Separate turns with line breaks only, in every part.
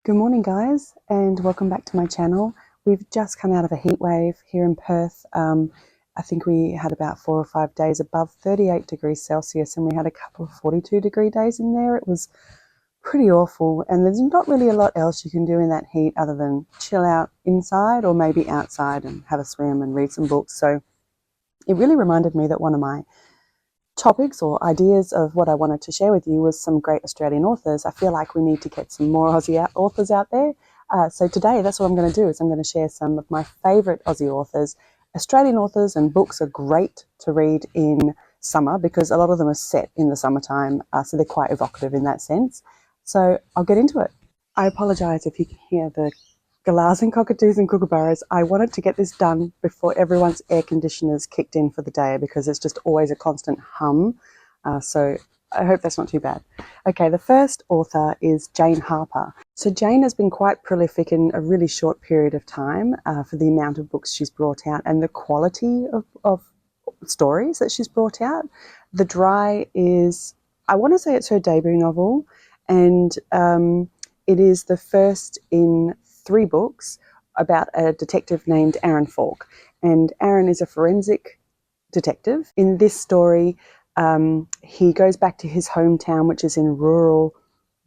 Good morning, guys, and welcome back to my channel. We've just come out of a heat wave here in Perth. I think we had about 4 or 5 days above 38 degrees Celsius, and we had a couple of 42-degree days in there. It was pretty awful, and there's not really a lot else you can do in that heat other than chill out inside or maybe outside and have a swim and read some books. So it really reminded me that one of my topics or ideas of what I wanted to share with you was some great Australian authors. I feel like we need to get some more Aussie authors out there. So today, that's what I'm going to do, is I'm going to share some of my favourite Aussie authors. Australian authors and books are great to read in summer because a lot of them are set in the summertime, so they're quite evocative in that sense. So I'll get into it. I apologise if you can hear the galahs and cockatoos and kookaburras. I wanted to get this done before everyone's air conditioners kicked in for the day because it's just always a constant hum. So I hope that's not too bad. Okay, the first author is Jane Harper. So Jane has been quite prolific in a really short period of time for the amount of books she's brought out and the quality of stories that she's brought out. The Dry is, I want to say it's her debut novel, and it is the first in 3 books about a detective named Aaron Falk. And Aaron is a forensic detective. In this story, he goes back to his hometown, which is in rural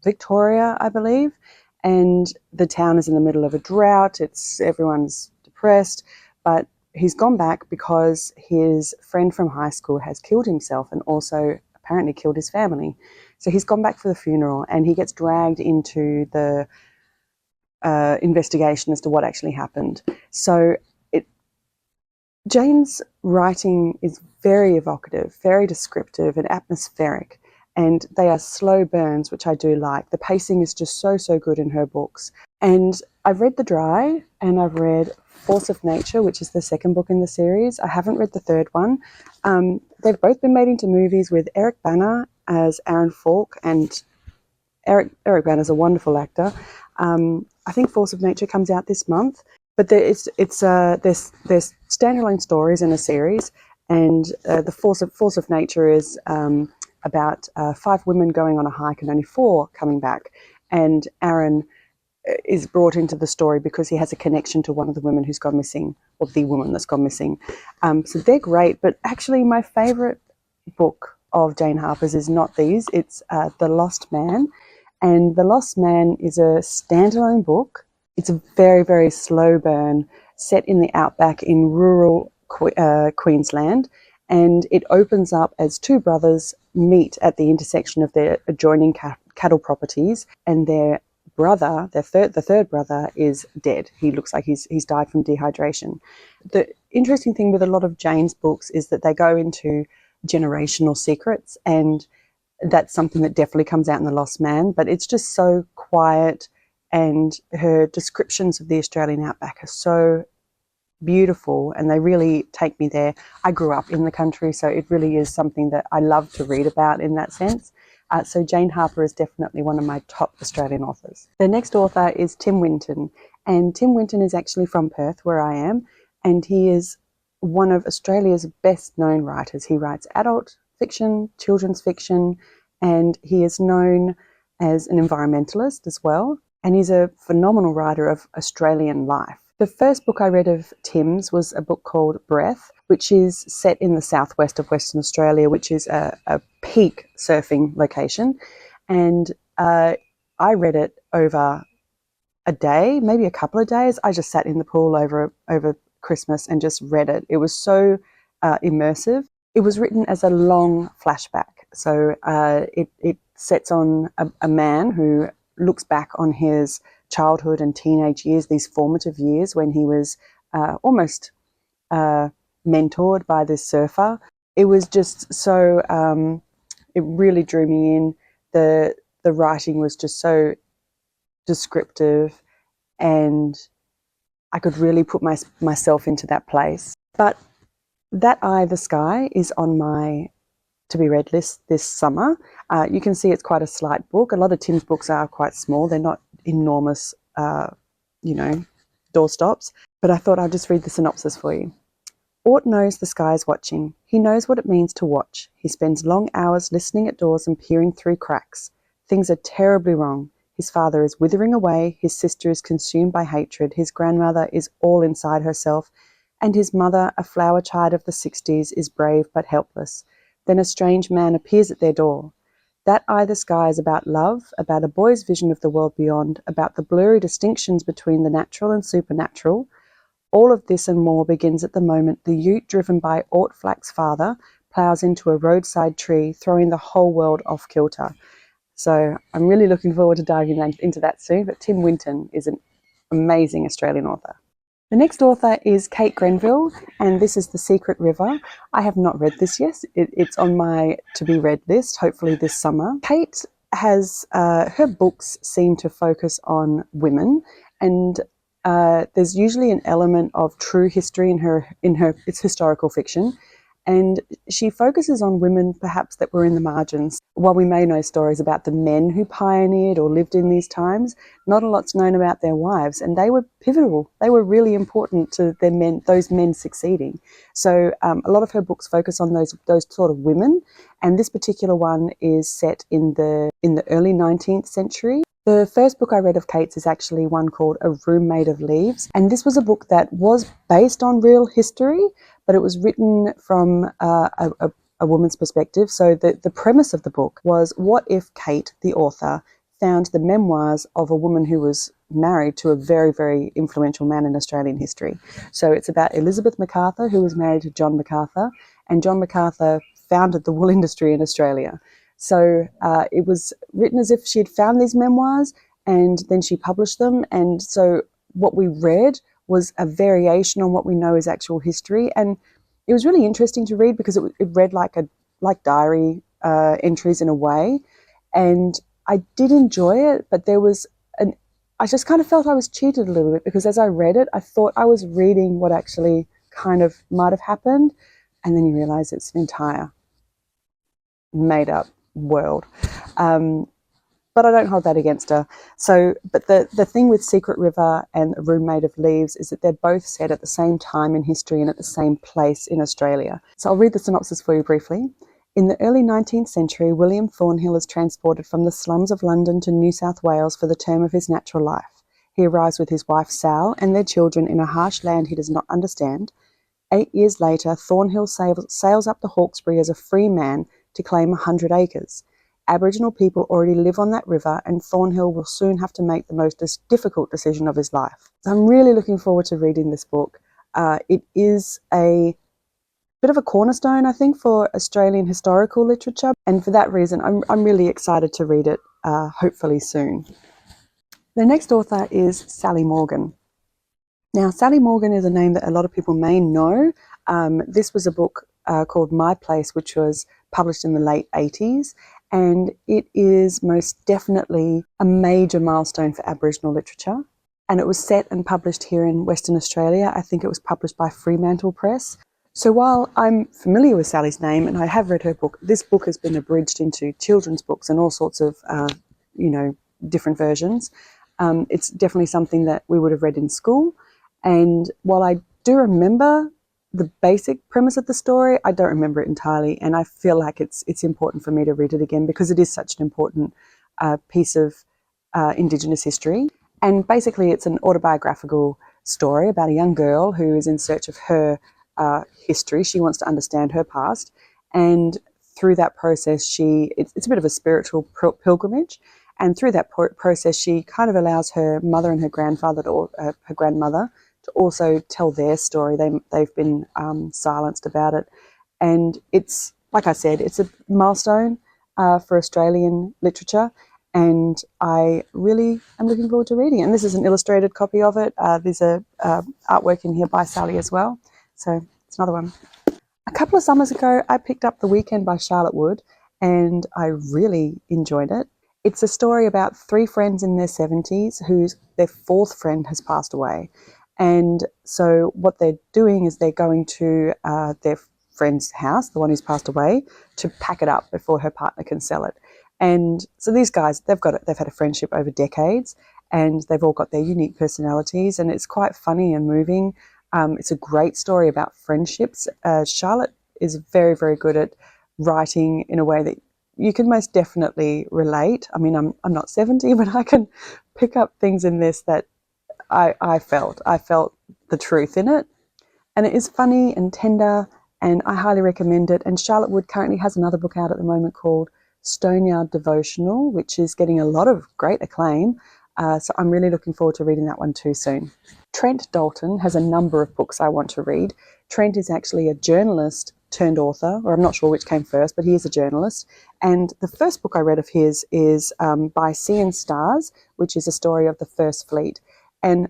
Victoria, I believe. And the town is in the middle of a drought. Everyone's depressed. But he's gone back because his friend from high school has killed himself and also apparently killed his family. So he's gone back for the funeral and he gets dragged into the investigation as to what actually happened. So Jane's writing is very evocative, very descriptive and atmospheric, and they are slow burns, which I do like. The pacing is just so good in her books. And I've read The Dry and I've read Force of Nature, which is the second book in the series. I haven't read the third one. They've both been made into movies with Eric Bana as Aaron Falk, and Eric Bana is a wonderful actor. I think Force of Nature comes out this month, but there's standalone stories in a series, and the Force of Nature is about 5 women going on a hike and only 4 coming back, and Aaron is brought into the story because he has a connection to one of the women who's gone missing, or the woman that's gone missing. So they're great, but actually my favourite book of Jane Harper's is not these. It's The Lost Man. And The Lost Man is a standalone book. It's a very slow burn set in the outback in rural Queensland. And it opens up as 2 brothers meet at the intersection of their adjoining cattle properties. And their brother, the third brother, is dead. He looks like he's died from dehydration. The interesting thing with a lot of Jane's books is that they go into generational secrets, and that's something that definitely comes out in The Lost Man, but it's just so quiet, and her descriptions of the Australian outback are so beautiful and they really take me there. I grew up in the country, so it really is something that I love to read about in that sense. So Jane Harper is definitely one of my top Australian authors. The next author is Tim Winton, and Tim Winton is actually from Perth, where I am, and he is one of Australia's best known writers. He writes adult fiction, children's fiction, and he is known as an environmentalist as well. And he's a phenomenal writer of Australian life. The first book I read of Tim's was a book called Breath, which is set in the southwest of Western Australia, which is a peak surfing location. And I read it over a day, maybe a couple of days. I just sat in the pool over Christmas and just read it. It was so immersive. It was written as a long flashback. So it sets on a man who looks back on his childhood and teenage years, these formative years when he was almost mentored by this surfer. It was just so, it really drew me in. The writing was just so descriptive, and I could really put myself into that place. But That Eye, the Sky is on my to-be-read list this summer. You can see it's quite a slight book. A lot of Tim's books are quite small. They're not enormous, doorstops. But I thought I'd just read the synopsis for you. Ort knows the sky is watching. He knows what it means to watch. He spends long hours listening at doors and peering through cracks. Things are terribly wrong. His father is withering away, his sister is consumed by hatred, his grandmother is all inside herself, and his mother, a flower child of the 60s, is brave but helpless. Then a strange man appears at their door. That Eye the Sky is about love, about a boy's vision of the world beyond, about the blurry distinctions between the natural and supernatural. All of this and more begins at the moment the ute driven by Ort Flack's father ploughs into a roadside tree, throwing the whole world off kilter. So I'm really looking forward to diving into that soon, but Tim Winton is an amazing Australian author. The next author is Kate Grenville, and this is The Secret River. I have not read this yet. It's on my to-be-read list, hopefully this summer. Kate has, her books seem to focus on women, and there's usually an element of true history it's historical fiction. And she focuses on women perhaps that were in the margins. While we may know stories about the men who pioneered or lived in these times, not a lot's known about their wives, and they were pivotal. They were really important to those men succeeding. So a lot of her books focus on those sort of women, and this particular one is set in the early 19th century. The first book I read of Kate's is actually one called A Room Made of Leaves, and this was a book that was based on real history, but it was written from a woman's perspective. So the premise of the book was, what if Kate, the author, found the memoirs of a woman who was married to a very, very influential man in Australian history. So it's about Elizabeth MacArthur, who was married to John MacArthur, and John MacArthur founded the wool industry in Australia. So it was written as if she had found these memoirs and then she published them. And so what we read was a variation on what we know is actual history. And it was really interesting to read because it read like diary entries in a way. And I did enjoy it, but I just kind of felt I was cheated a little bit, because as I read it, I thought I was reading what actually kind of might have happened. And then you realize it's an entire made up world. But I don't hold that against her. So, but the thing with Secret River and A Room Made of Leaves is that they're both set at the same time in history and at the same place in Australia. So I'll read the synopsis for you briefly. In the early 19th century, William Thornhill is transported from the slums of London to New South Wales for the term of his natural life. He arrives with his wife Sal and their children in a harsh land he does not understand. 8 years later, Thornhill sails up the Hawkesbury as a free man to claim 100 acres. Aboriginal people already live on that river, and Thornhill will soon have to make the most difficult decision of his life. So I'm really looking forward to reading this book. It is a bit of a cornerstone, I think, for Australian historical literature, and for that reason, I'm really excited to read it, hopefully soon. The next author is Sally Morgan. Now, Sally Morgan is a name that a lot of people may know. This was a book called My Place, which was published in the late 80s, and it is most definitely a major milestone for Aboriginal literature. And it was set and published here in Western Australia. I think it was published by Fremantle Press. So while I'm familiar with Sally's name and I have read her book, this book has been abridged into children's books and all sorts of, different versions. It's definitely something that we would have read in school. And while I do remember the basic premise of the story, I don't remember it entirely, and I feel like it's important for me to read it again because it is such an important piece of Indigenous history. And basically it's an autobiographical story about a young girl who is in search of her history. She wants to understand her past, and through that process it's a bit of a spiritual pilgrimage, and through that process she kind of allows her mother and her grandfather her grandmother to also tell their story. They've been silenced about it. And it's, like I said, it's a milestone for Australian literature, and I really am looking forward to reading it. And this is an illustrated copy of it. There's a artwork in here by Sally as well. So it's another one. A couple of summers ago, I picked up The Weekend by Charlotte Wood, and I really enjoyed it. It's a story about three friends in their 70s their fourth friend has passed away. And so what they're doing is they're going to their friend's house, the one who's passed away, to pack it up before her partner can sell it. And so these guys, they've had a friendship over decades, and they've all got their unique personalities, and it's quite funny and moving. It's a great story about friendships. Charlotte is very, very good at writing in a way that you can most definitely relate. I mean, I'm not 70, but I can pick up things in this that I felt. I felt the truth in it. And it is funny and tender, and I highly recommend it. And Charlotte Wood currently has another book out at the moment called Stoneyard Devotional, which is getting a lot of great acclaim. So I'm really looking forward to reading that one too soon. Trent Dalton has a number of books I want to read. Trent is actually a journalist turned author, or I'm not sure which came first, but he is a journalist. And the first book I read of his is By Sea and Stars, which is a story of the First Fleet. And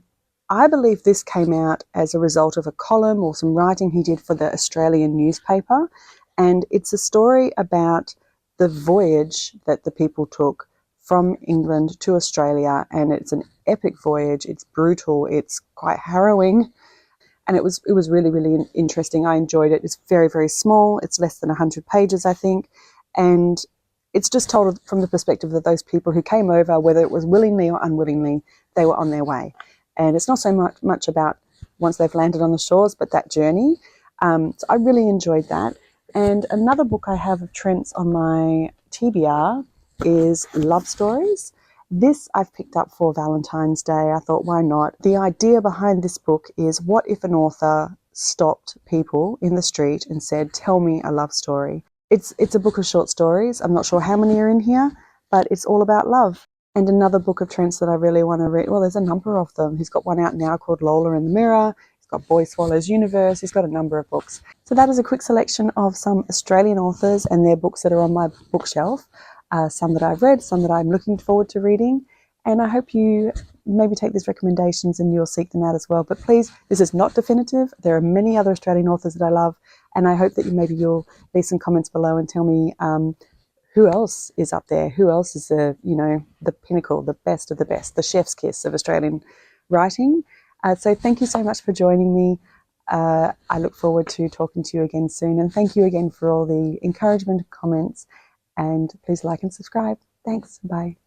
I believe this came out as a result of a column or some writing he did for the Australian newspaper. And it's a story about the voyage that the people took from England to Australia. And it's an epic voyage. It's brutal. It's quite harrowing. And it was really, really interesting. I enjoyed it. It's very, very small. It's less than 100 pages, I think. And it's just told from the perspective of those people who came over, whether it was willingly or unwillingly, they were on their way. And it's not so much about once they've landed on the shores, but that journey. So I really enjoyed that. And another book I have of Trent's on my TBR is Love Stories. This I've picked up for Valentine's Day. I thought, why not? The idea behind this book is, what if an author stopped people in the street and said, tell me a love story? It's a book of short stories. I'm not sure how many are in here, but it's all about love. And another book of Trent's that I really want to read, well, there's a number of them. He's got one out now called Lola in the Mirror. He's got Boy Swallows Universe. He's got a number of books. So that is a quick selection of some Australian authors and their books that are on my bookshelf. Some that I've read, some that I'm looking forward to reading. And I hope you maybe take these recommendations and you'll seek them out as well. But please, this is not definitive. There are many other Australian authors that I love. And I hope that you'll leave some comments below and tell me who else is up there? Who else is the pinnacle, the best of the best, the chef's kiss of Australian writing? So thank you so much for joining me. I look forward to talking to you again soon. And thank you again for all the encouragement, comments, and please like and subscribe. Thanks. Bye.